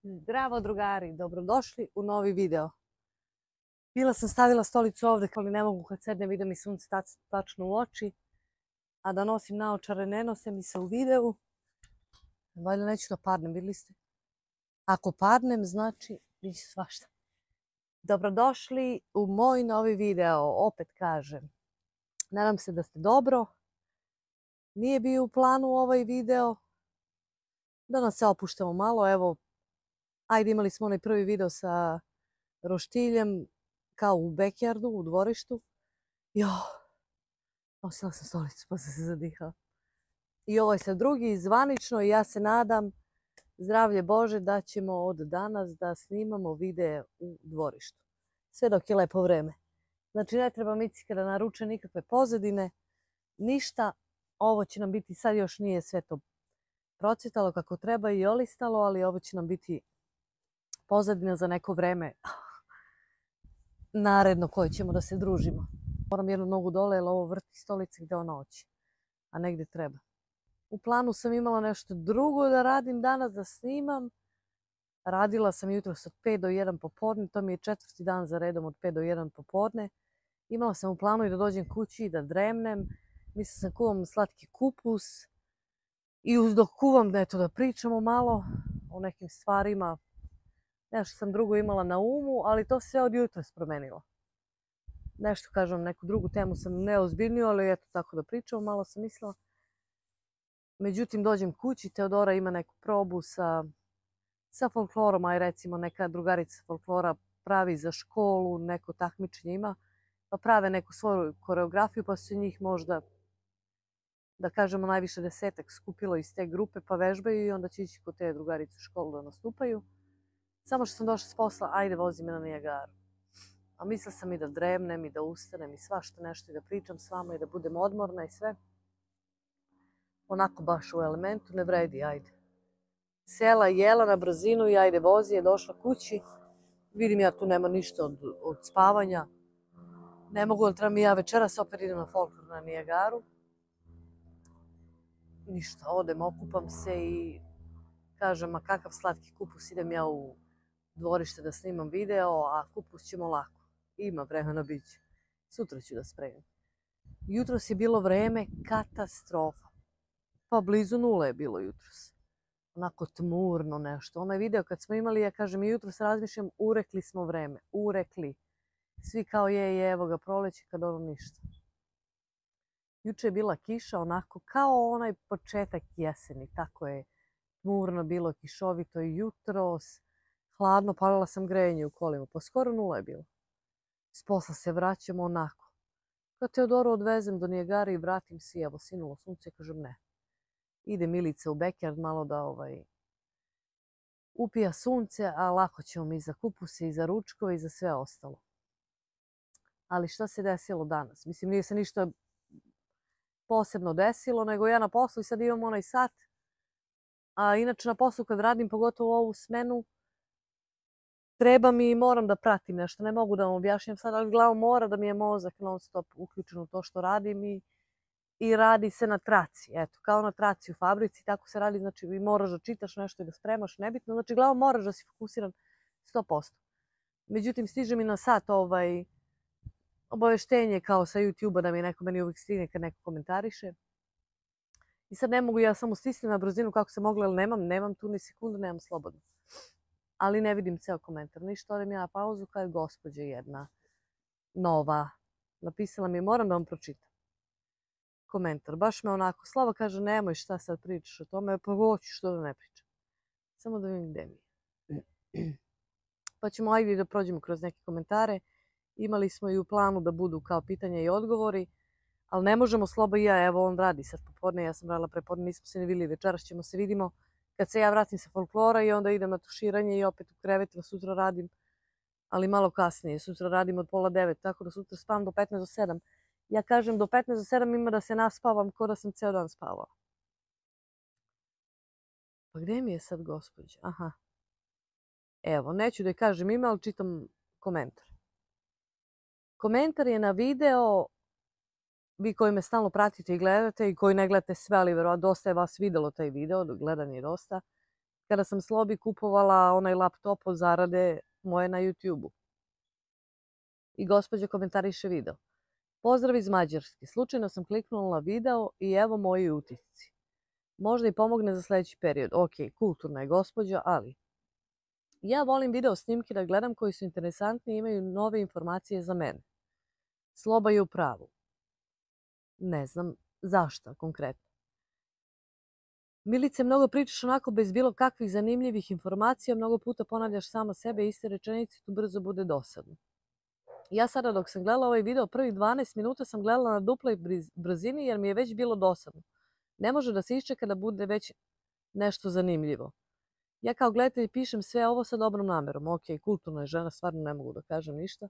Zdravo drugari, dobrodošli u novi video. Bila sam stavila stolicu ovdje, ali ne mogu kad sednem, vidim mi sunce tačno u oči. A da nosim naočare, ne nose mi se u videu. Valjda neću da padnem, vidjeli ste? Ako padnem, znači bit će svašta. Dobrodošli u moj novi video, opet kažem. Nadam se da ste dobro. Nije bio u planu ovaj video. Danas se opuštamo malo, evo. Ajde, imali smo onaj prvi video sa roštiljem, kao u backyardu, u dvorištu. Nosila sam stolicu pa sam se zadihala. I ovo je sad drugi zvanično i ja se nadam, zdravlje Bože, da ćemo od danas da snimamo videe u dvorištu. Sve dok je lepo vreme. Znači ne treba Micika da naruče nikakve pozadine, ništa. Ovo će nam biti, sad još nije sve to procvjetalo kako treba i olistalo, ali ovo će nam biti pozadina za neko vreme naredno koje ćemo da se družimo. Moram jednu nogu dole jer ovo vrti stolice gdje ona hoće, a negdje treba. U planu sam imala nešto drugo da radim danas, da snimam. Radila sam jutros od 5 do 1 popodne, to mi je 4. dan za redom od 5 do 1 popodne. Imala sam u planu i da dođem kući i da dremnem. Mislila sam kuvam slatki kupus i uz dok kuvam da pričamo malo o nekim stvarima. Nešto sam drugo imala na umu, ali to se od jutros promenilo. Nešto kažem, neku drugu temu sam neozbiljniju, ali eto tako da pričam, malo sam mislila. Međutim, dođem kući, Teodora ima neku probu sa folklorom, aj recimo neka drugarica folklora pravi za školu, neko takmičenje ima, pa prave neku svoju koreografiju, pa su njih možda, da kažemo, najviše 10-ak skupilo iz te grupe, pa vežbaju i onda će ići kod te drugarice u školu da nastupaju. Samo što sam došla s posla, ajde vozi me na Nijagaru. A mislila sam i da dremnem i da ustanem i svašta nešto i da pričam s vama i da budem odmorna i sve. Onako baš u elementu, ne vredi, ajde. Sela jela na brzinu i ajde vozi je došla kući. Vidim ja tu nema ništa od spavanja. Ne mogu, ali trebam i ja večeras opet idem na folklor na Nijagaru. Ništa, odem, okupam se i kažem, a kakav slatki kupus, idem ja u dvorište da snimam video, a kupus ćemo lako. Ima vremena biće. Sutra ću da spremim. Jutros je bilo vreme katastrofa. Pa blizu nule je bilo jutros. Onako tmurno nešto. Onaj video kad smo imali, ja kažem, jutros razmišljam, urekli smo vreme. Urekli. Svi kao evo ga proleće kad ono ništa. Juče je bila kiša onako kao onaj početak jeseni. Tako je tmurno bilo, kišovito i jutros. Hladno, palila sam grejanje u kolima. Pa skoro nula je bilo. S posla se vraćamo onako. Kad Teodoru odvezem do Nijagare i vratim se, evo sinulo sunce, kažem ne. Ide Milica u backyard malo da upija sunce, a lako ćemo mi za kupuse i za ručkove i za sve ostalo. Ali šta se desilo danas? Mislim, nije se ništa posebno desilo, nego ja na poslu i sad imam onaj sat. A inače na poslu kad radim, pogotovo ovu smenu, treba mi i moram da pratim nešto. Ne mogu da vam objašnjam sad, ali glavom mora da mi je mozak non stop uključen u to što radim i radi se na traci. Eto, kao na traci u fabrici, tako se radi. Znači, vi moraš da čitaš nešto i da spremaš, nebitno. Znači, glavom moraš da si fokusiran 100%. Međutim, stiže mi na sat obaveštenje kao sa YouTube-a da mi neko meni uvijek stigne kad neko komentariše. I sad ne mogu, ja samo stisnem na brzinu kako se mogla, ali nemam tu ni sekundu, nemam slobodno. Ali ne vidim ceo komentar. Ništa, odem ja na pauzu kao je gospođa jedna nova. Napisala mi, moram da vam pročitam komentar. Baš me onako, Slava kaže, nemoj šta sad pričaš o tome, pa hoću što da ne pričam. Samo da vidim gde mi je. Pa ćemo ajde da prođemo kroz neke komentare. Imali smo i u planu da budu kao pitanja i odgovori, ali ne možemo, Sloba i ja, evo on radi sad popodne, ja sam radila prepodne, nismo se ne vidjeli, večeras ćemo se vidimo kad se ja vratim sa folklora i onda idem na tuširanje i opet u krevet, da sutra radim, ali malo kasnije, sutra radim od 8:30, tako da sutra spavam do 15 do 7. Ja kažem do 15 do 7 ima da se naspavam ko da sam ceo dan spavala. Pa gdje mi je sad gospođa? Aha. Evo, neću da je kažem ime, ali čitam komentar. Komentar je na video, vi koji me stalno pratite i gledate i koji ne gledate sve, ali verovatno dosta je vas vidjelo taj video, gledanje je dosta. kada sam Slobi kupovala onaj laptop od zarade moje na YouTube-u. I gospođa komentariše video. Pozdrav iz Mađarske. Slučajno sam kliknula na video i evo moji utisci. Možda i pomogne za sljedeći period. Ok, kulturna je gospođa, ali ja volim video snimke da gledam koji su interesantni i imaju nove informacije za mene. Sloba je u pravu. Ne znam zašto konkretno. Milice, mnogo pričaš onako bez bilo kakvih zanimljivih informacija, mnogo puta ponavljaš sama sebe iste rečenice, tu brzo bude dosadno. Ja sada dok sam gledala ovaj video, prvih 12 minuta sam gledala na duploj brzini jer mi je već bilo dosadno. Ne može da se iščeka da bude već nešto zanimljivo. Ja kao gledatelj pišem sve ovo sa dobrom namerom. Ok, kulturna je žena, stvarno ne mogu da kažem ništa.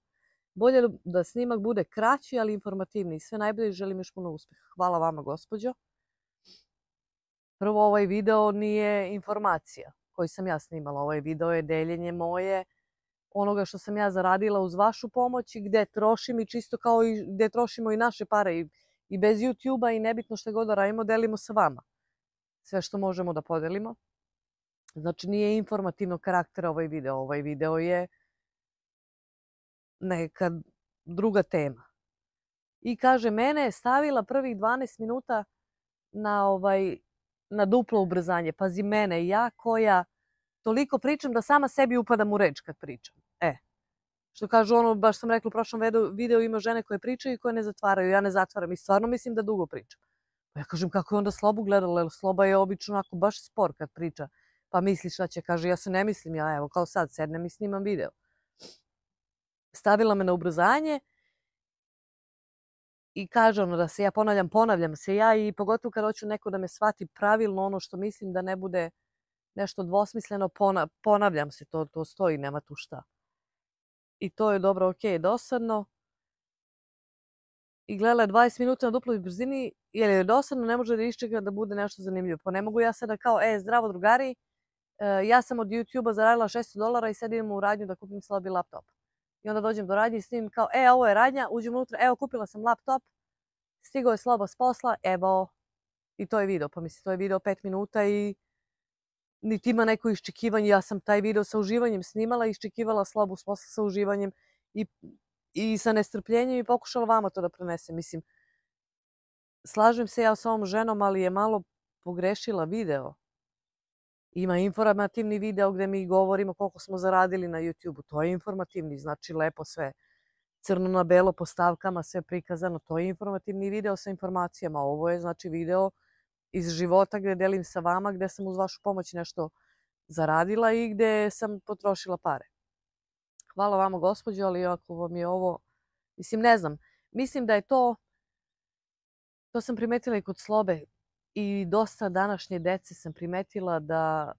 Bolje da snimak bude kraći, ali informativniji. Sve najbolje i želim još puno uspjeha. Hvala vama, gospođo. Prvo, ovaj video nije informacija koju sam ja snimala. Ovaj video je deljenje moje, onoga što sam ja zaradila uz vašu pomoć i gde trošim i čisto kao i gde trošimo i naše pare i bez YouTube-a i nebitno što god da radimo, delimo sa vama. Sve što možemo da podelimo. Znači nije informativnog karaktera ovaj video. Ovaj video je neka druga tema. I kaže, mene je stavila prvih 12 minuta na duplo ubrzanje. Pazi mene, ja koja toliko pričam da sama sebi upadam u reč kad pričam. Što kažu ono, baš sam rekla u prošlom videu, ima žene koje pričaju i koje ne zatvaraju. Ja ne zatvaram i stvarno mislim da dugo pričam. Ja kažem, kako je onda Slobu gledala, jer Sloba je obično onako baš spor kad priča. Pa misli šta će, kaže, ja se ne mislim, ja evo kao sad sednem i snimam video. Stavila me na ubrzanje i kaže ono da se ja ponavljam se ja i pogotovo kad hoću neko da me shvati pravilno ono što mislim da ne bude nešto dvosmisleno, ponavljam se, to stoji, nema tu šta. I to je dobro, ok, dosadno. I gledala je 20 minuta na duploj brzini, jer je dosadno, ne može da iščeka da bude nešto zanimljivo. Pa ne mogu ja sada kao, zdravo drugari, ja sam od YouTube-a zaradila $600 i sad idem u radnju da kupim Slobi laptop. I onda dođem do radnje i snimim kao, ovo je radnja, uđem unutra, evo kupila sam laptop, stigao je Sloba s posla, evo, i to je video. Pa mislim, to je video 5 minuta i niti ima neko iščekivanje. Ja sam taj video sa uživanjem snimala, iščekivala Slobu s posla sa uživanjem i sa nestrpljenjem i pokušala vama to da prenesem. Mislim, slažem se ja s ovom ženom, ali je malo pogrešila video. Ima informativni video gdje mi govorimo koliko smo zaradili na YouTube-u. To je informativni, znači lepo sve crno na belo po stavkama, sve prikazano. To je informativni video sa informacijama. Ovo je znači video iz života gdje delim sa vama, gdje sam uz vašu pomoć nešto zaradila i gdje sam potrošila pare. Hvala vama, gospođo, ali ako vam je ovo, mislim, ne znam, mislim da je to sam primetila i kod Slobe i dosta današnje dece sam primetila da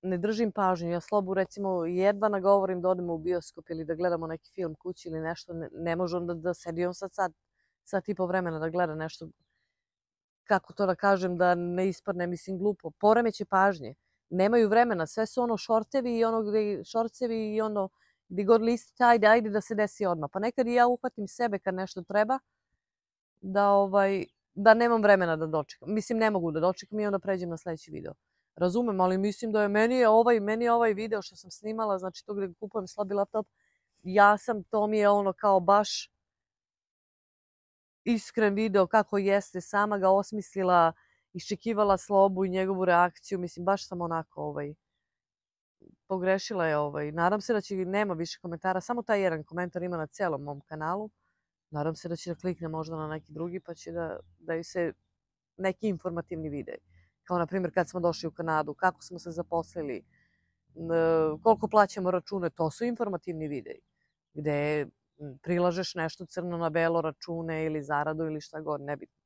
ne držim pažnju. Ja Slobu recimo jedva nagovorim da odemo u bioskop ili da gledamo neki film kući ili nešto, ne može onda da sedi on sad i po vremena da gleda nešto, kako to da kažem, da ne ispadne, mislim, glupo. Poremeće pažnje. Nemaju vremena, sve su ono šorcevi i ono gdje god listite, ajde da se desi odmah. Pa nekad i ja uhvatim sebe kad nešto treba, da nemam vremena da dočekam. Mislim, ne mogu da dočekam i onda pređem na sljedeći video. Razumem, ali mislim da je meni je ovaj video što sam snimala, znači to gdje kupujem Slobi laptop, to mi je ono kao baš iskren video kako jeste, sama ga osmislila, iščekivala Slobu i njegovu reakciju, mislim, baš sam onako pogrešila je. Nadam se da nema više komentara, samo taj jedan komentar ima na celom mom kanalu. Nadam se da će da klikne možda na neki drugi pa će da ju se neki informativni videi. Kao na primjer kad smo došli u Kanadu, kako smo se zaposlili, koliko plaćamo račune, to su informativni videi. Gde prilažeš nešto crno na belo, račune ili zaradu ili šta god, nebitno.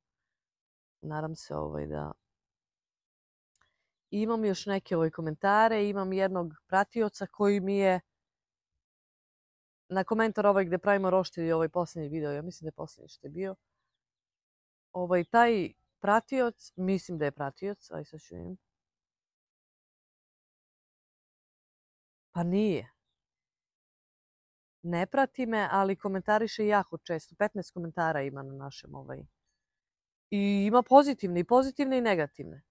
Nadam se da... Imam još neke komentare, imam jednog pratioca koji mi je na komentar gdje pravimo roštilj, posljednji video, ja mislim da je posljednji što je bio. Taj pratioc, mislim da je pratioc, aj sad ću vidim. Pa nije. Ne prati me, ali komentariše jako često. 15 komentara ima na našem I ima pozitivne i negativne.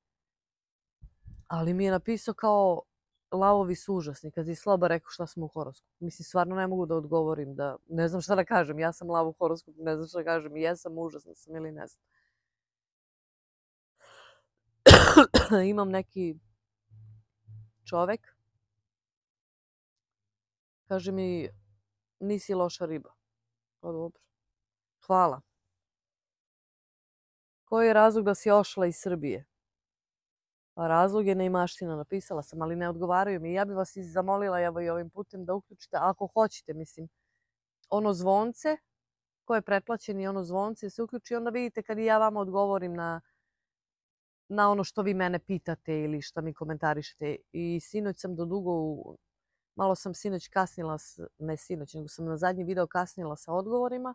Ali mi je napisao kao, lavovi su užasni. Kad ti Sloba rekao šta smo u horoskopu. Mislim, stvarno ne mogu da odgovorim. Ne znam šta da kažem. Ja sam lav u horoskopu, ne znam šta da kažem. Jesam, užasna sam ili ne znam. Imam neki čovek. Kaže mi, nisi loša riba. Pa dobro. Hvala. Koji je razlog da si ošla iz Srbije? Pa razlog je neimaština, napisala sam, ali ne odgovaraju mi. Ja bih vas zamolila evo i ovim putem da uključite, ako hoćete, mislim, ono zvonce, ko je pretplaćen i ono zvonce se uključi, onda vidite kad i ja vama odgovorim na ono što vi mene pitate ili što mi komentarišete. I sinoć sam do dugo, malo sam sinoć kasnila, ne sinoć, nego sam na zadnji video kasnila sa odgovorima.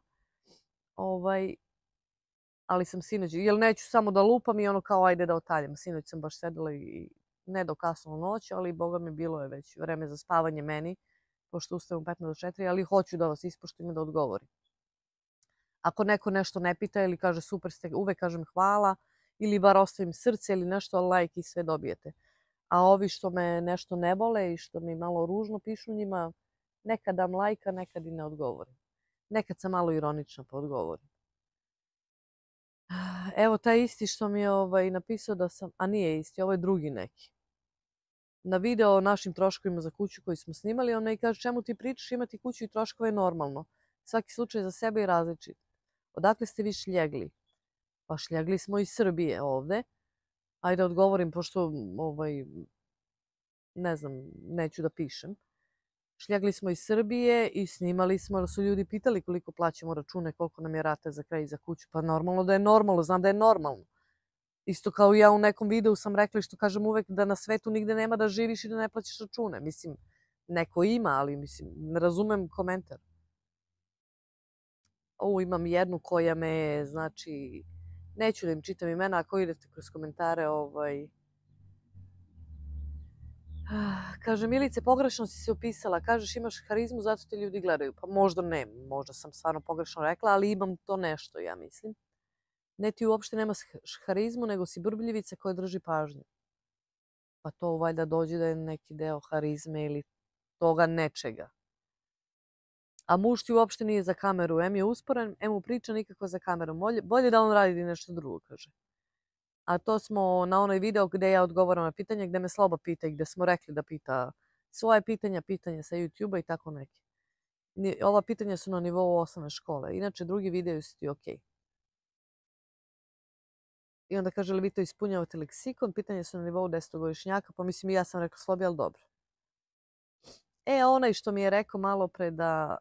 Ali sam sinoć, jer neću samo da lupam i ono kao ajde da otaljam. Sinoć sam baš sedela i ne do kasno noć, ali boga mi bilo je već vreme za spavanje meni, pošto ustajem u 15 do 4, ali hoću da vas ispoštujem i da odgovorim. Ako neko nešto ne pita ili kaže super ste, uvek kažem hvala, ili bar ostavim srce ili nešto, like i sve dobijete. A ovi što me nešto ne vole i što mi malo ružno pišu njima, nekad dam lajka, nekad i ne odgovorim. Nekad sam malo ironična pa odgovorim. Evo taj isti što mi je napisao da sam, a nije isti, ovo je drugi neki. Na video o našim troškovima za kuću koji smo snimali, on mi kaže čemu ti pričaš, imati kuću i troškove je normalno. Svaki slučaj za sebe je različit. Odakle ste vi šljegli? Pa šljegli smo iz Srbije ovde. Ajde odgovorim, pošto ne znam, neću da pišem. Šljegli smo iz Srbije i snimali smo, jer su ljudi pitali koliko plaćamo račune, koliko nam je rata za kraj za kuću. Pa normalno da je normalno, znam da je normalno. Isto kao ja u nekom videu sam rekla što kažem uvek da na svetu nigde nema da živiš i da ne plaćaš račune. Mislim, neko ima, ali mislim, ne razumem komentar. Imam jednu koja me, znači, neću da im čitam imena, ako idete kroz komentare, Kaže, Milice, pogrešno si se opisala. Kažeš imaš harizmu, zato te ljudi gledaju. Pa možda ne, možda sam stvarno pogrešno rekla, ali imam to nešto, ja mislim. Ne, ti uopšte nemaš harizmu, nego si brbljivica koja drži pažnju. Pa to valjda dođe da je neki deo harizme ili toga nečega. A muž ti uopšte nije za kameru. Em je usporen, em mu priča nikako za kamerom. Bolje da on radi nešto drugo, kaže. A to smo na onoj video gde ja odgovaram na pitanje, gde me Sloba pita i gde smo rekli da pita svoje pitanja sa YouTube-a i tako neke. Ova pitanja su na nivou osnovne škole. Inače, drugi video su ti okej. I onda kaže li vi to ispunjavate leksikon, pitanje su na nivou 10-godišnjaka, pa mislim i ja sam rekla Slobi, ali dobro. Onaj što mi je rekao malo pre da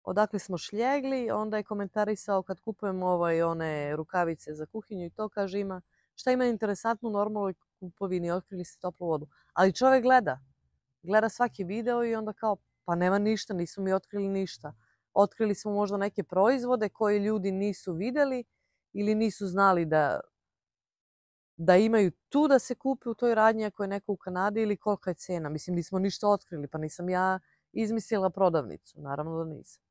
odakle smo šljegli, onda je komentarisao kad kupujemo one rukavice za kuhinju i to, kaže šta ima interesantno u normalnoj kupovini, otkrili ste toplu vodu. Ali čovjek gleda svaki video i onda kao, pa nema ništa, nismo mi otkrili ništa. Otkrili smo možda neke proizvode koje ljudi nisu videli ili nisu znali da imaju tu da se kupe u toj radnji ako je neko u Kanadi ili kolika je cena. Mislim, nismo ništa otkrili, pa nisam ja izmislila prodavnicu. Naravno da nisam.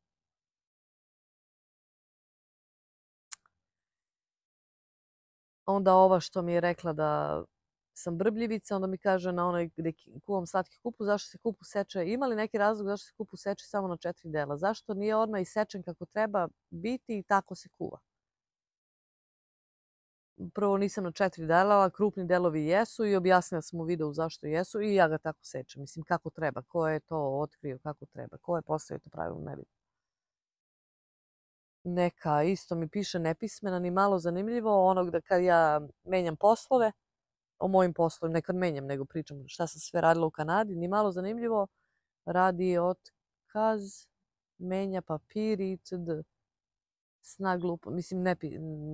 Onda ova što mi je rekla da sam brbljivica, onda mi kaže na onoj gde kuvam slatki kupus, zašto se kupus seče, ima li neki razlog zašto se kupus seče samo na 4 dela? Zašto nije odmah isečen kako treba biti i tako se kuva? Prvo nisam na 4 dela, krupni delovi jesu i objasnila sam u videu zašto jesu i ja ga tako sečem. Mislim, kako treba, ko je to otkrio, kako treba, ko je postavio to pravilno, ne vidim. Neka isto mi piše nepismena, ni malo zanimljivo, onog da kad ja menjam poslove, o mojim poslovima, ne kad menjam, nego pričam šta sam sve radila u Kanadi, ni malo zanimljivo, radi otkaz, menja papir itd. Sna glupo, mislim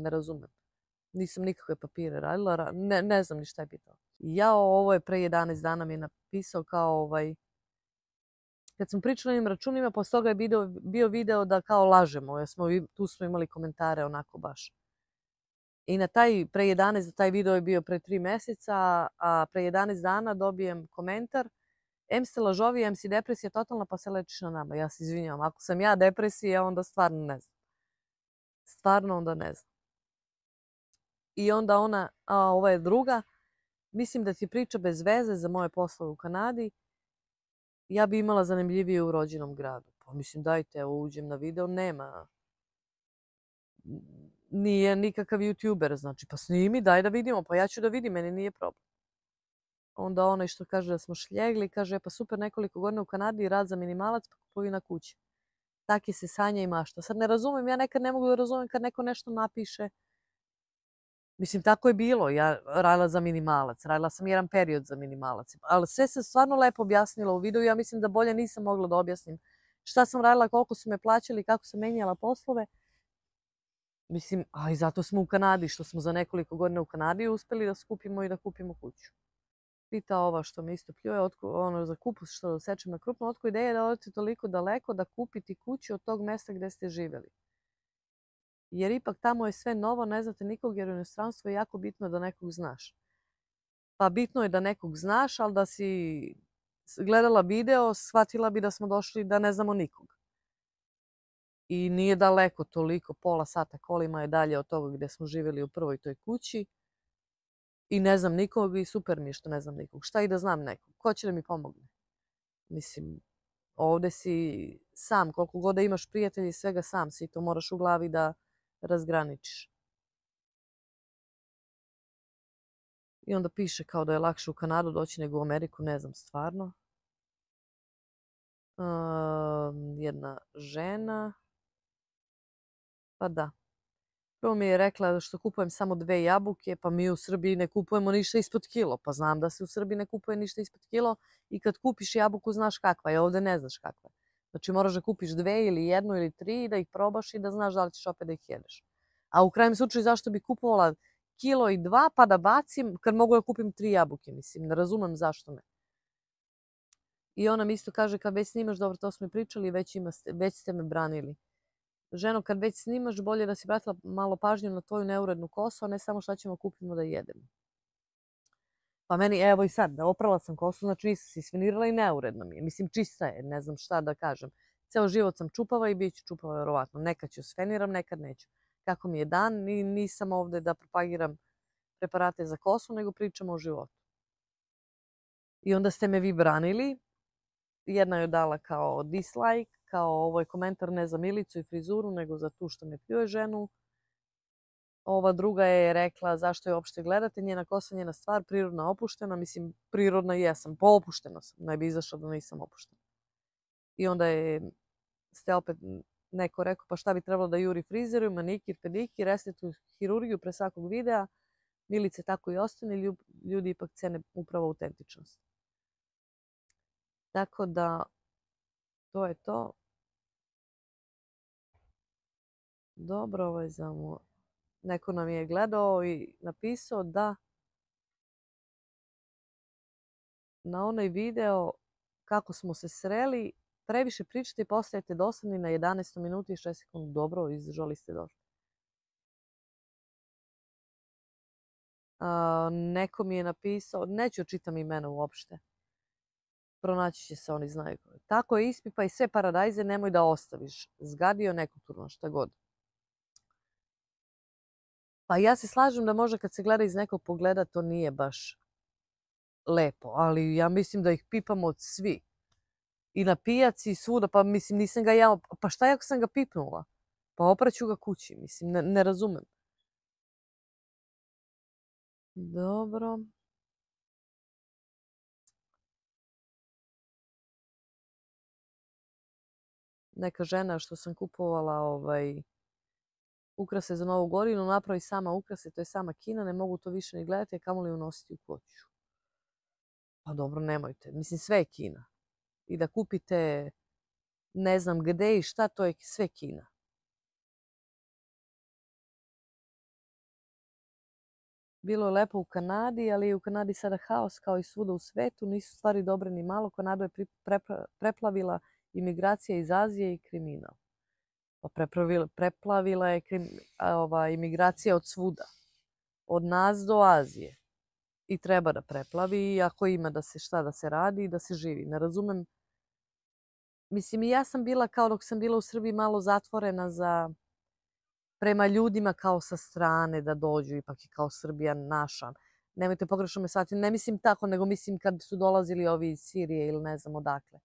ne razumem. Nisam nikakve papire radila, ne znam ni šta je pitao. Ovo je pre 11 dana mi je napisao kao kad smo pričali o ovim računima, posle toga je bio video da kao lažemo, jer tu smo imali komentare onako baš. I na taj pre 11, taj video je bio pre 3 meseca, a pre 11 dana dobijem komentar em ste lažovi, em si depresija totalna, pa se lečiš na nama. Ja se izvinjavam, ako sam ja depresija, onda stvarno ne znam. Stvarno onda ne znam. I onda ona, ova je druga, mislim da ti priča bez veze za moje poslove u Kanadi. Ja bi imala zanimljivije u rođenom gradu. Pa mislim, dajte, evo, uđem na video, nema. Nije nikakav youtuber, znači, pa snimi, daj da vidimo, pa ja ću da vidim, meni nije problem. Onda onaj što kaže da smo šljegli, kaže, pa super, nekoliko godina u Kanadi, rad za minimalac, pa kupovina kuće. Taki se sanja i mašta. Sad ne razumem, ja nekad ne mogu da razumem kad neko nešto napiše. Mislim, tako je bilo. Ja radila za minimalac. Radila sam jedan period za minimalac. Ali sve sam stvarno lepo objasnila u videu. Ja mislim da bolje nisam mogla da objasnim šta sam radila, koliko su me plaćali, kako sam menjala poslove. Mislim, a i zato smo u Kanadi, što smo za nekoliko godina u Kanadi uspeli da skupimo i da kupimo kuću. Pita ova što me isto pljuje, ono za kupus što sečem na krupno, otko ideja da odete toliko daleko da kupiti kuću od tog mesta gde ste živjeli. Jer ipak tamo je sve novo, ne znate nikog, jer u inostranstvu je jako bitno da nekog znaš. Pa bitno je da nekog znaš, ali da si gledala video, shvatila bi da smo došli da ne znamo nikog. I nije daleko toliko, pola sata kolima je dalje od toga gde smo živjeli u prvoj toj kući. I ne znam nikog i super mi je što ne znam nikog. Šta i da znam nekog? Ko će da mi pomogne? Mislim, ovde si sam, koliko god da imaš prijatelji i svega sam si, to moraš u glavi da razgraničiš. I onda piše kao da je lakše u Kanadu doći nego u Ameriku, ne znam stvarno. Jedna žena. Pa da. Prvo mi je rekla što kupujem samo 2 jabuke, pa mi u Srbiji ne kupujemo ništa ispod kilo. Pa znam da se u Srbiji ne kupuje ništa ispod kilo i kad kupiš jabuku znaš kakva je, ovde ne znaš kakva je. Znači moraš da kupiš 2 ili 1 ili 3 da ih probaš i da znaš da li ćeš opet da ih jedeš. A u krajnjem slučaju zašto bi kupovala 1,2 kg pa da bacim kad mogu da kupim 3 jabuke? Mislim, ne razumem zašto ne. I ona mi isto kaže kad već snimaš, dobro to smo pričali, već ste me branili. Ženo, kad već snimaš, bolje da si vratila malo pažnju na tvoju neurednu kosu, a ne samo šta ćemo kupimo da jedemo. Pa meni, evo i sad, oprala sam kosu, znači nisam se isfinirala i neuredna mi je. Mislim, čista je, ne znam šta da kažem. Ceo život sam čupava i bit ću čupava verovatno. Nekad ću sfeniram, nekad neću. Kako mi je dan, nisam ovde da propagiram preparate za kosu, nego pričamo o životu. I onda ste me vi branili. Jedna je dala kao dislike, kao ovo je komentar ne za Milicu i frizuru, nego za tu što me pljuje ženu. Ova druga je rekla zašto je uopšte gledate, njena kosa, njena stvar, prirodna, opuštena. Mislim, prirodna jesam, poopuštena sam, ne bi izašla da nisam opuštena. I onda ste opet neko rekao pa šta bi trebalo da juri frizeru, manikir, pedikir, estetu, hirurgiju pre svakog videa. Milice tako i ostane, ljudi ipak cene upravo autentičnost. Tako da, to je to. Dobro, ovo je neko nam je gledao i napisao da na onaj video kako smo se sreli, previše pričate i postajete dosadni na 11 minuti i 6 sekundi. Dobro, izdržali ste došli. Neko mi je napisao, neću čitam imena uopšte. Pronaći će se, oni znaju. Tako je, ispipaj sve paradajze, nemoj da ostaviš. Zgadio nekulturno, šta god. Pa ja se slažem da možda kad se gleda iz nekog pogleda to nije baš lepo, ali ja mislim da ih pipamo od svi. I na pijaci i svuda, pa mislim nisam ga ja, pa šta je ako sam ga pipnula? Pa opraću ga kući, mislim, ne razumem. Dobro. Neka žena što sam kupovala ukrase za Novu godinu, napravi sama ukrase, to je sama Kina, ne mogu to više ni gledati, a kamoli unositi u kuću. Pa dobro, nemojte. Mislim, sve je Kina. I da kupite ne znam gde i šta, to je sve Kina. Bilo je lepo u Kanadi, ali je u Kanadi sada haos kao i svuda u svetu. Nisu stvari dobre ni malo. Kanadu je preplavila imigracija iz Azije i kriminal. Pa preplavila je imigracija od svuda. Od nas do Azije. I treba da preplavi, i ako ima da se radi i da se živi. Ne razumem. Mislim, i ja sam bila, kao dok sam bila u Srbiji, malo zatvorena prema ljudima kao sa strane da dođu, ipak je kao Srbija naša. Nemojte pogrešno me shvatiti. Ne mislim tako, nego mislim kad su dolazili ovi iz Sirije ili ne znam odakle.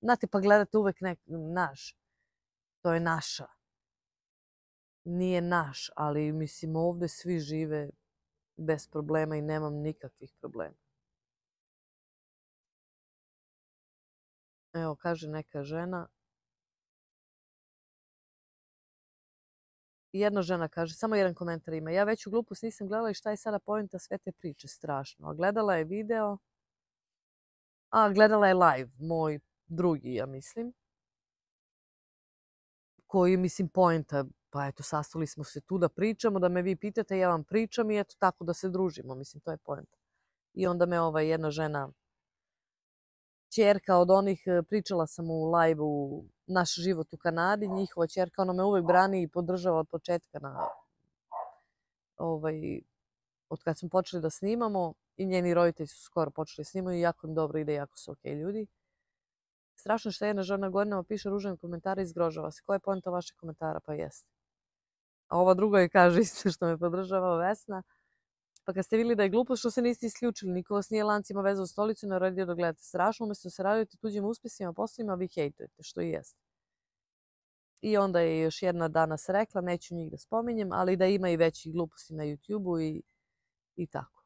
Znate, pa gledate uvek naš. To je naša. Nije naš, ali mislim ovde svi žive bez problema i nemam nikakvih problema. Evo, kaže neka žena. Jedna žena kaže, samo jedan komentar ima. Ja veću glupost nisam gledala i šta je sada poenta sve te priče, strašno. A gledala je video, gledala je live, moj drugi, ja mislim. Koji, mislim, poenta, pa eto, sastali smo se tu da pričamo, da me vi pitate, ja vam pričam i eto tako da se družimo, mislim, to je poenta. I onda me jedna žena, ćerka od onih, pričala sam u live-u Naš život u Kanadi, njihova ćerka, ona me uvek brani i podržava od početka od kad smo počeli da snimamo i njeni roditelji su skoro počeli da snimaju i jako im dobro ide, jako su okej ljudi. Strašno što jedna žena godinama piše ružne komentare i zgrožava se. Koja je poenta vašeg komentara? Pa jeste. A ova druga je kaže isto što me podržava Vesna. Pa kad ste vidjeli da je glupost, što se niste isključili? Niko vas nije lancima vezao u stolicu i naredio da gledate. Strašno, umjesto da se radujete tuđim uspjesima, poslovima, vi hejtujete, što i jeste. I onda je još jedna danas rekla, neću njih da spominjem, ali da ima i većih gluposti na YouTube-u i tako.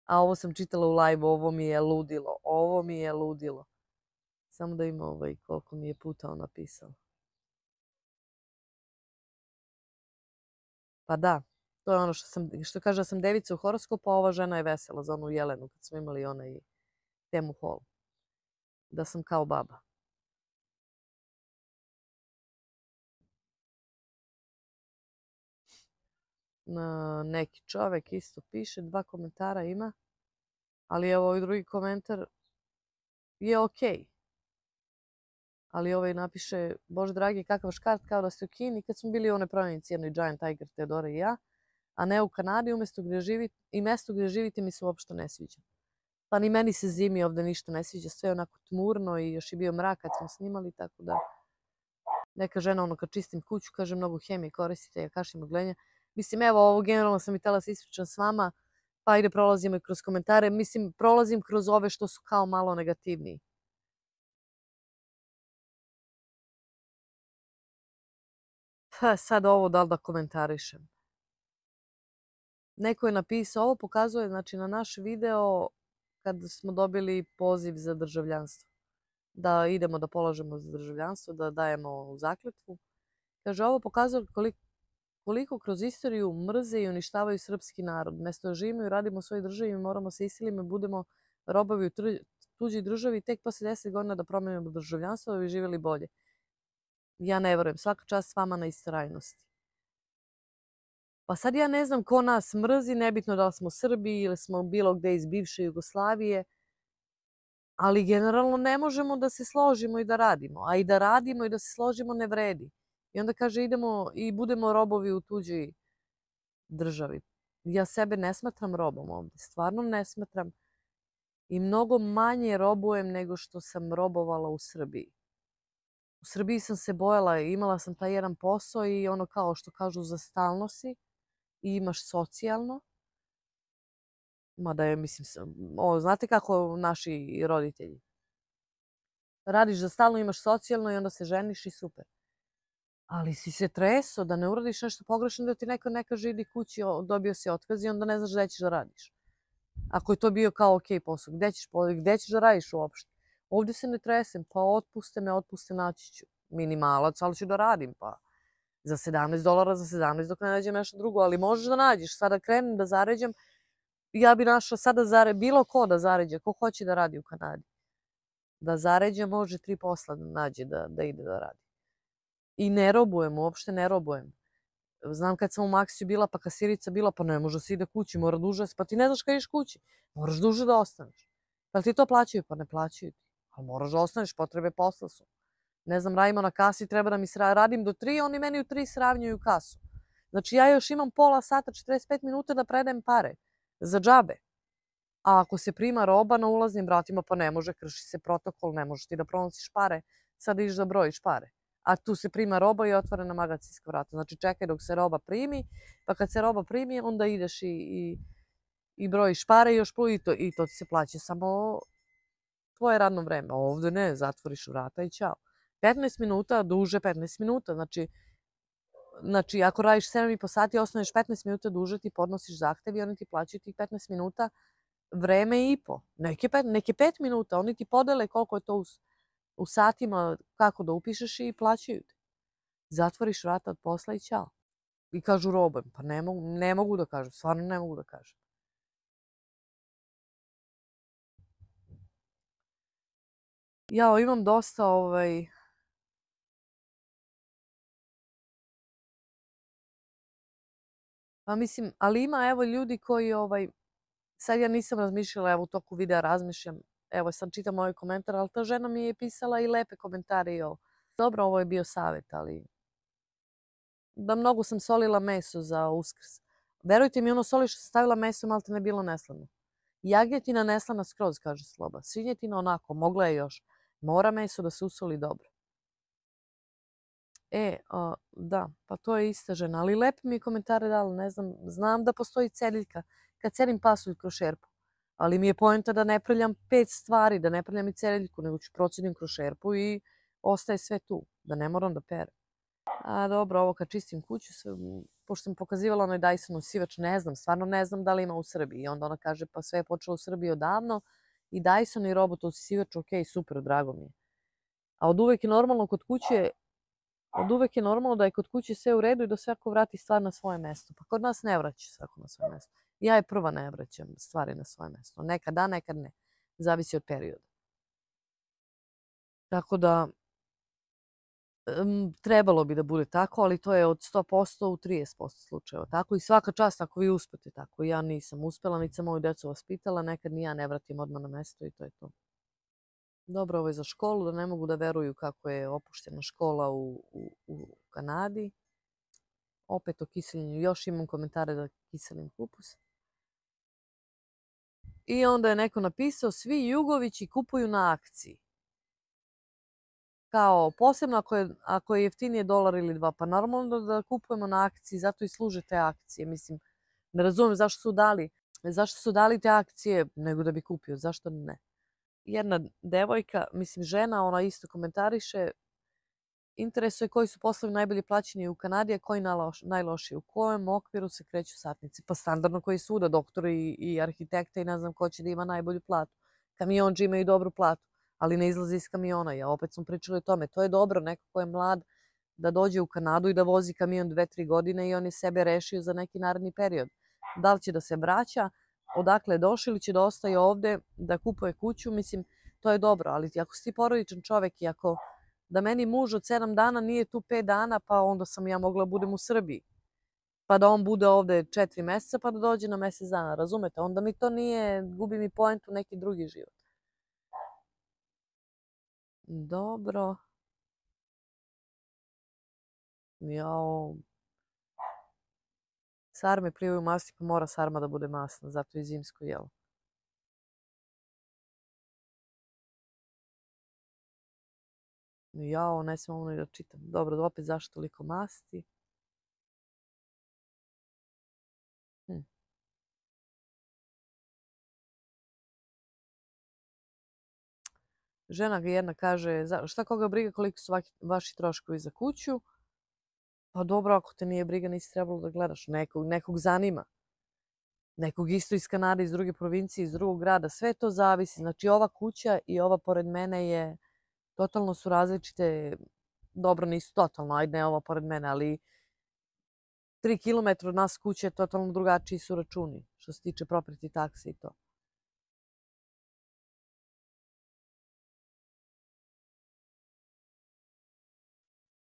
A ovo sam čitala u live, ovo mi je ludilo. Ovo mi je ludilo. Samo da ima koliko mi je puta on napisao. Pa da, to je ono što kaže da sam devica u horoskopu, a ova žena je vesela za onu Jelenu kad smo imali onaj temu hol. Da sam kao baba. Neki čovek isto piše, 2 komentara ima, ali evo ovaj drugi komentar je okej. Ali ovaj napiše, Bože dragi, kakav škart, kao da ste u Kini, kad smo bili u onoj prodavnici jednoj Giant Tiger, Teodora i ja, a ne u Kanadi, i mesto gdje živite mi se uopšte ne sviđa. Pa ni meni se zimi ovdje ništa ne sviđa, sve je onako tmurno i još je bio mrak kad smo snimali, tako da neka žena kad čistim kuću, kaže mnogo hemije koristite, ja kašim oglenja. Mislim, evo, ovo generalno sam i htjela se ispričam s vama, pa ajde prolazimo i kroz komentare. Mislim, prolazim kroz ove što su kao malo negativniji. Sad ovo da li da komentarišem. Neko je napisao, ovo pokazuje znači, na naš video kad smo dobili poziv za državljanstvo. Da idemo da polažemo za državljanstvo, da dajemo zakletvu. Kaže, ovo pokazuje koliko kroz istoriju mrze i uništavaju srpski narod. Mesto da živimo i radimo u svojoj državi, mi moramo se isilimo i budemo robovi u tuđoj državi tek posle 10 godina da promenimo državljanstvo da bi živjeli bolje. Ja ne verujem. Svaka čast s vama na istrajnosti. Pa sad ja ne znam ko nas mrzi, nebitno da li smo Srbi ili smo bilo gde iz bivše Jugoslavije, ali generalno ne možemo da se složimo i da radimo. A i da radimo i da se složimo ne vredi. I onda kaže idemo i budemo robovi u tuđoj državi. Ja sebe ne smatram robom ovdje. Stvarno ne smatram. I mnogo manje robujem nego što sam robovala u Srbiji. U Srbiji sam se bojala, imala sam taj jedan posao i ono kao što kažu za stalno si i imaš socijalno. Mada je, mislim, znate kako naši roditelji. Radiš za stalno, imaš socijalno i onda se ženiš i super. Ali si se treso da ne uradiš nešto pogrešno, da ti neko ne kaže idi kući, dobio si otkaz i onda ne znaš gde ćeš da radiš. Ako je to bio kao okej posao, gde ćeš da radiš uopšte? Ovdje se ne tresem, pa otpuste, naći ću. Minimalac, ali ću da radim, pa za $17, za 17 dok ne nađem nešto drugo, ali možeš da nađeš. Sada krenem da zaređam, ja bi našla sada bilo ko da zaređa, ko hoće da radi u Kanadi. Da zaređa može 3 posla da nađe da ide da radi. I ne robujem, uopšte ne robujem. Znam kad sam u Maksiju bila, pa kasirica bila, pa ne može se ide kući, mora duže, pa ti ne znaš kad ideš kući, moraš duže da ostaneš. Pa ti to plaćaju? Pa ne plaćaju ti. Ali moraš da ostaneš, potrebe posla su. Ne znam, radimo na kasi, treba da mi radim do 3, oni meni u 3 sravnjuju kasu. Znači ja još imam pola sata, 45 minuta da predajem pare. Za džabe. A ako se prima roba na ulaznim vratima, pa ne može, krši se protokol, ne možeš ti da pronosiš pare, sad ideš da brojiš pare. a tu se prima roba i otvorena magacinska vrata. Znači čekaj dok se roba primi, pa kad se roba primi onda ideš i brojiš pare i još i to ti se plaća samo tvoje radno vreme. Ovde ne, zatvoriš vrata i ćao. 15 minuta, duže 15 minuta. Znači ako radiš 7,5 sati, osnoveš 15 minuta duže, ti podnosiš zahtev i oni ti plaćaju tih 15 minuta vreme i po. Neke 5 minuta, oni ti podele koliko je to u satima, kako da upišeš i plaćaju te. Zatvoriš vrata od posla i ćao. I kažu roba. Pa ne mogu da kažem, stvarno ne mogu da kažem. Ja imam dosta pa mislim, ali ima evo ljudi koji sad ja nisam razmišljala, evo u toku videa razmišljam, evo sad čitam ovaj komentar, ali ta žena mi je pisala i lepe komentare i ovo. Dobro, ovo je bio savjet, ali da mnogo sam solila meso za Uskrs. Verujte mi, ono soli što sam stavila meso malte ne bilo neslano. Jagnjetina neslana skroz, kaže Sloba. Svinjetina onako, mogla je još. Mora meso da se usoli dobro. Da, pa to je ista žena, ali lepe mi je komentare dala, ne znam, znam da postoji celjka kad celim pasulj kroz šerpu, ali mi je poenta da ne prljam 5 stvari, da ne prljam i celjku, nego ću procedim kroz šerpu i ostaje sve tu, da ne moram da perem. A dobro, ovo kad čistim kuću, pošto sam pokazivala onaj Dysonov sivač, ne znam, stvarno ne znam da li ima u Srbiji. I onda ona kaže, pa sve je počelo u Srbiji odavno, i Dyson i robotov sivač, ok, super, drago mi je. A od uvek je normalno kod kuće, da je kod kuće sve u redu i da svako vrati stvar na svoje mesto. Pa kod nas ne vraća svako na svoje mesto. Ja je prva ne vraćam stvari na svoje mesto. Nekad da, nekad ne. Zavisi od perioda. Tako da, trebalo bi da bude tako, ali to je od 100% u 30% slučajeva. Tako i svaka čast ako vi uspete tako. Ja nisam uspela, niti sam moju decu vaspitala, nekad ni ja ne vratim odmah na mesto i to je to. Dobro, ovo je za školu, da ne mogu da veruju kako je opuštena škola u Kanadi. Opet o kiseljenju, još imam komentare da kiselim kupus. I onda je neko napisao, svi Jugovići kupuju na akciji. Kao, posebno ako je jeftinije $1 ili 2, pa normalno da kupujemo na akciji, zato i služe te akcije. Mislim, ne razumem zašto su dali te akcije, nego da bi kupio, zašto ne? Jedna devojka, mislim žena, ona isto komentariše, interesuje koji su poslovi najbolje plaćeni u Kanadi, a koji najlošiji. U kojem okviru se kreću satnici? Pa standardno koji svuda, doktori i arhitekta i ne znam ko će da ima najbolju platu. Kamionđi imaju dobru platu, ali ne izlazi iz kamiona. Ja opet sam pričala o tome. To je dobro, neko ko je mlad da dođe u Kanadu i da vozi kamion 2-3 godine i on je sebe rešio za neki naredni period. Da li će da se vraća, odakle je došao ili će da ostaje ovde, da kupuje kuću, mislim, to je dobro. Ali ako si ti porodičan čovek i ako da meni muž od 7 dana nije tu 5 dana, pa onda sam ja mogla budem u Srbiji. Pa da on bude ovde 4 meseca, pa da dođe na mesec dana, razumete? Onda mi to nije, gubi mi poentu neki drugi život. Dobro. Jao. Sarme plivaju masti, pa mora sarma da bude masna, zato je zimsko jelo. Jao, ne smijem ovo ni da čitam. Dobro, opet zašto toliko masti? Žena jedna kaže, šta koga briga koliko su vaši troškovi za kuću? Pa dobro, ako te nije briga, nisi trebalo da gledaš. Nekog zanima. Nekog isto iz Kanade, iz druge provincije, iz drugog grada. Sve to zavisi. Znači, ova kuća i ova pored mene totalno su različite. Dobro, nisu totalno, ajde ne ova pored mene, ali 3 kilometra od nas kuće totalno drugačiji su računi. Što se tiče property takse i to.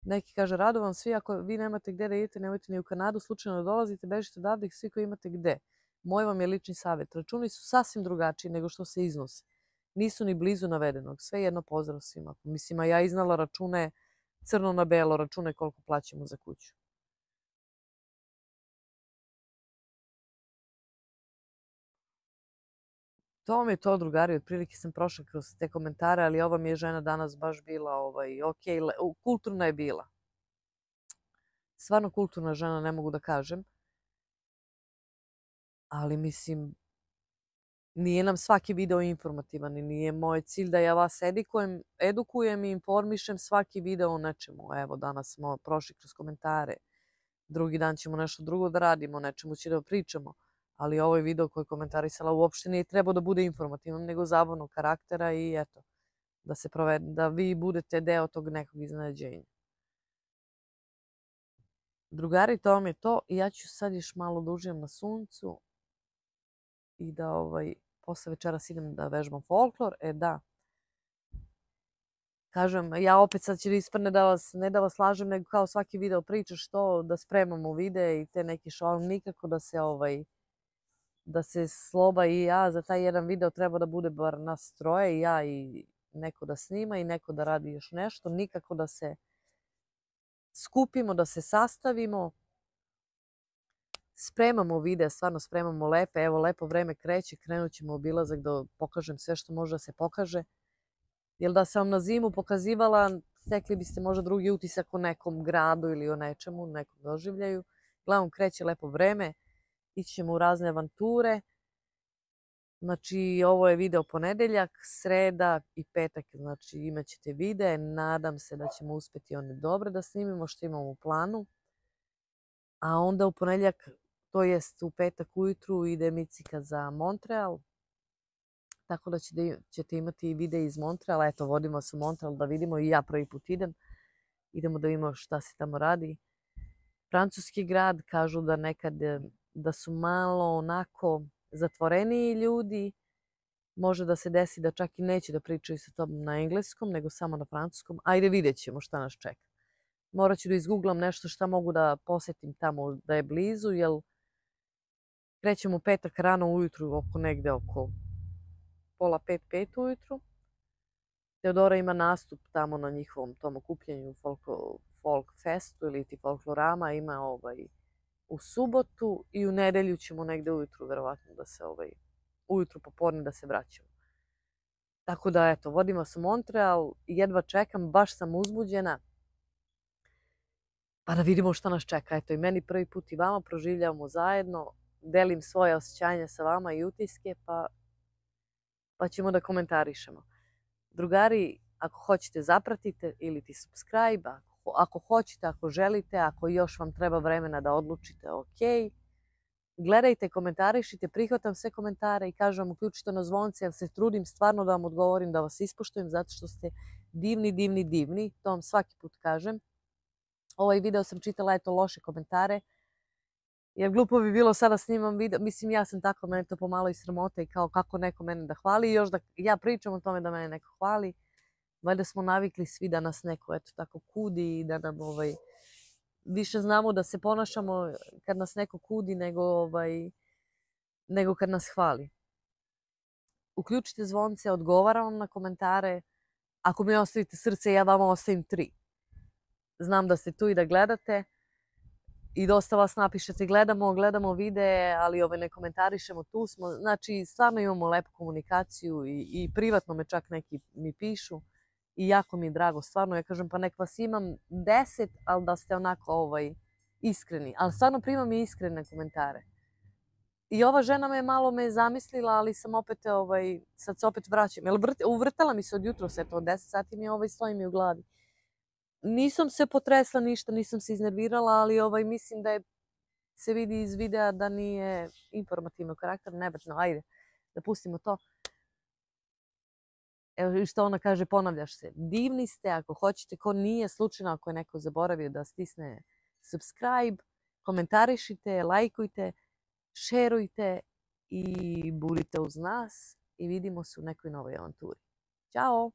Neki kaže, Radovan, svi ako vi nemate gde da idete, nemojte ni u Kanadu, slučajno da dolazite, bežite odavde ih svi koji imate gde. Moj vam je lični savjet. Računi su sasvim drugačiji nego što se iznose. Nisu ni blizu navedenog. Sve jedno pozdrav svima. Mislim, a ja iznala račune crno na belo, račune koliko plaćamo za kuću. To mi je to, drugari, otprilike sam prošla kroz te komentare, ali ova mi je žena danas baš bila ok, kulturna je bila. Stvarno kulturna žena, ne mogu da kažem. Ali mislim, nije nam svaki video informativan i nije moj cilj da ja vas edukujem i informišem svaki video o nečemu. Evo, danas smo prošli kroz komentare. Drugi dan ćemo nešto drugo da radimo, o nečemu će da pričamo. Ali ovaj video koji je komentarisala uopšte nije trebao da bude informativan, nego zabavnog karaktera i eto, da vi budete deo tog nekog iznenađenja. Drugari, to vam je to. I ja ću sad još malo da uživam na suncu i da posle večeras idem da vežbam folklor. Da. Kažem, ja opet sad će da ispadne ne da vas lažem, nego kao svaki video pričaš to, da spremamo videe i te neki šalim, nikako da se Sloba i ja za taj jedan video treba da bude bar nas troje, i ja i neko da snima i neko da radi još nešto, nikako da se skupimo, da se sastavimo. Spremamo videa, stvarno spremamo lepe, evo lepo vreme kreće, krenut ćemo obilazak da pokažem sve što može da se pokaže. Jer da sam na zimu pokazivala, stekli biste možda drugi utisak o nekom gradu ili o nečemu, nekom doživljaju. Uglavnom kreće lepo vreme, ići ćemo u razne avanture. Znači, ovo je video ponedeljak, sreda i petak, znači imat ćete videe. Nadam se da ćemo uspjeti one dobre da snimimo što imamo u planu. A onda u ponedjeljak, to jest u petak ujutru, ide Micika za Montreal. Tako da ćete imati i videe iz Montreala. Eto, vodimo se u Montreal da vidimo, i ja prvi put idem. Idemo da vidimo šta se tamo radi. Francuski grad, kažu da nekad da su malo onako zatvoreniji ljudi. Može da se desi da čak i neće da pričaju sa tobom na engleskom, nego samo na francuskom. Ajde, vidjet ćemo šta nas čeka. Morat ću da izgooglam nešto šta mogu da posetim tamo da je blizu, jer krećemo u petak rano ujutru, negde oko pola 5 ujutru. Teodora ima nastup tamo na njihovom tom okupljanju folk festu ili ti folklorama, ima u subotu, i u nedelju ćemo negde ujutru verovatno da se ujutru popodne da se vraćamo. Tako da eto, vodimo se u Montreal, jedva čekam, baš sam uzbuđena. Pa da vidimo šta nas čeka. Eto, i meni prvi put i vama, proživljavamo zajedno, delim svoje osjećanja sa vama i utiske, pa ćemo da komentarišemo. Drugari, ako hoćete zapratite ili ti subscribe, ako hoćete, ako želite, ako još vam treba vremena da odlučite, ok. Gledajte, komentarišite, prihvatam sve komentare i kažem vam uključite na zvonce, jer se trudim stvarno da vam odgovorim, da vas ispoštujem, zato što ste divni, divni, divni. To vam svaki put kažem. Ovaj video sam čitala, eto, loše komentare. Jer glupo bi bilo sada snimam video, mislim ja sam tako, mene to pomalo i sramota i kao kako neko mene da hvali i još da ja pričam o tome da mene neko hvali. Valjda smo navikli svi da nas neko eto tako kudi i da nam više znamo da se ponašamo kad nas neko kudi nego kad nas hvali. Uključite zvonce, odgovaram vam na komentare. Ako mi ostavite srce, ja vama ostavim 3. Znam da ste tu i da gledate. I dosta vas napišete, gledamo videe, ali ne komentarišemo, tu smo. Znači, stvarno imamo lepu komunikaciju i privatno me čak neki mi pišu. I jako mi je drago, stvarno, ja kažem, pa nek vas imam 10, ali da ste onako iskreni. Ali stvarno primam i iskrene komentare. I ova žena malo me zamislila, ali sam opet, sad se opet vraćam. Uvrtala mi se od jutros, eto, od 10 sati mi stoji mi u glavi. Nisam se potresla ništa, nisam se iznervirala, ali mislim da se vidi iz videa da nije informativnog karaktera, nebitno, ajde, da pustimo to. Evo što ona kaže, ponavljaš se. Divni ste, ako hoćete, ko nije, slučajno ako je neko zaboravio da stisne subscribe, komentarišite, lajkujte, šerujte i budite uz nas i vidimo se u nekoj novoj avanturi. Ćao!